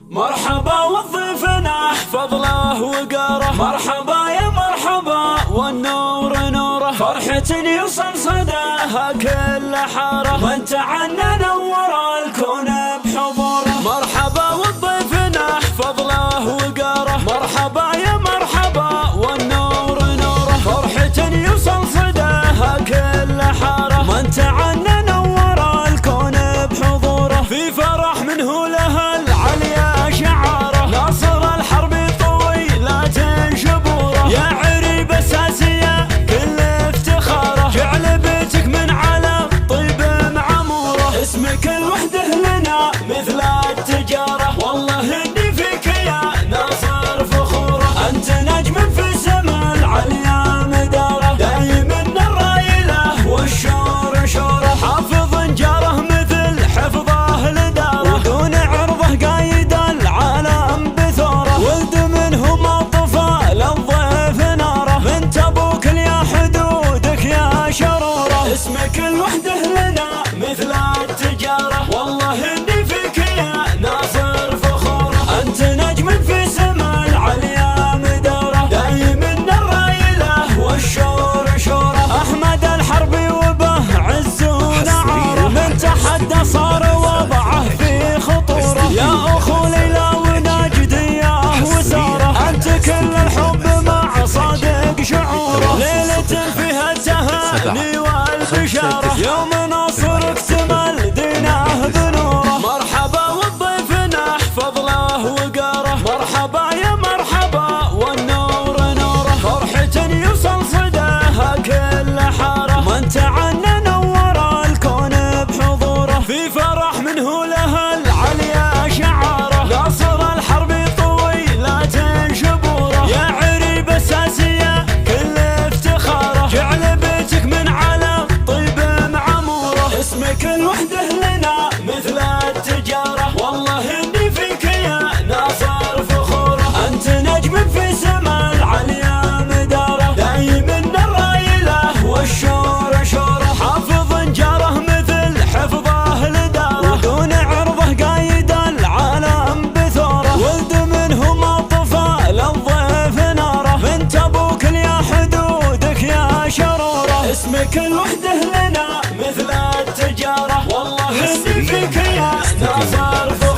مرحبا والضيفنا فضله وقاره، مرحبا يا مرحبا والنور نوره، فرحة يوصل صداها كل حاره، من تعنى نور الكون بحضوره. مرحبا والضيفنا فضله وقاره، مرحبا يا مرحبا والنور نوره، فرحة يوصل صداها كل حاره، من تعنى نور الكون بحضوره. في فرح منه له العليا شعاره، ناصر الحرب طويلات شبوره، يا عريب اساسيه كل افتخاره، جعل بيتك من على طيب معموره، اسمك الوحده لنا مثل التجاره، والله اني فيك يا ناصر فخوره، انت نجم في سما العليا مداره، دايم الرايله والشور شوره، حافظ جاره مثل حفظه لداره، دون عرضه قايد العالم بثوره، ولد منه ما طفى للضيف ناره، بنت ابوك يا حدودك يا شروره، اسمك الوحده لنا مثل التجاره، والله اني فيك يا ناصر فخوره، انت نجم في سما العليا مداره، دايم الرايله والشور شوره، احمد الحربي وبه عز ونعاره، من تحدى صار وضعه في خطوره، يا اخو ليلى وناجد ياه وساره، انت كل الحب مع صادق شعوره، ليلة فيها التهاني والبشاره، يوم ناصرك اكتمل دينه بنوره. مرحبا والضيفنا فضله وقاره، مرحبا يا مرحبا والنور نوره، فرحة يوصل صداها كل حاره، من تعنى نور الكون بحضوره. في فرح منه له العليا شعاره، ناصر الحرب طويلات شبوره، يا عريب اساسيه كل افتخاره، جعل بيتك من على طيب معموره، اسمك الوحده لنا مثل التجاره، والله اني فيك يا ناصر فخوره، انت نجم في سما العليا مداره، دايم الرايله والشور شوره، حافظ جاره مثل حفظه لداره، دون عرضه قايد العالم بثوره، ولد منه ما طفى للضيف ناره، بنت ابوك يا حدودك يا شروره، اسمك الوحده لنا مثل التجاره، والله اني فيك يا ناصر فخوره.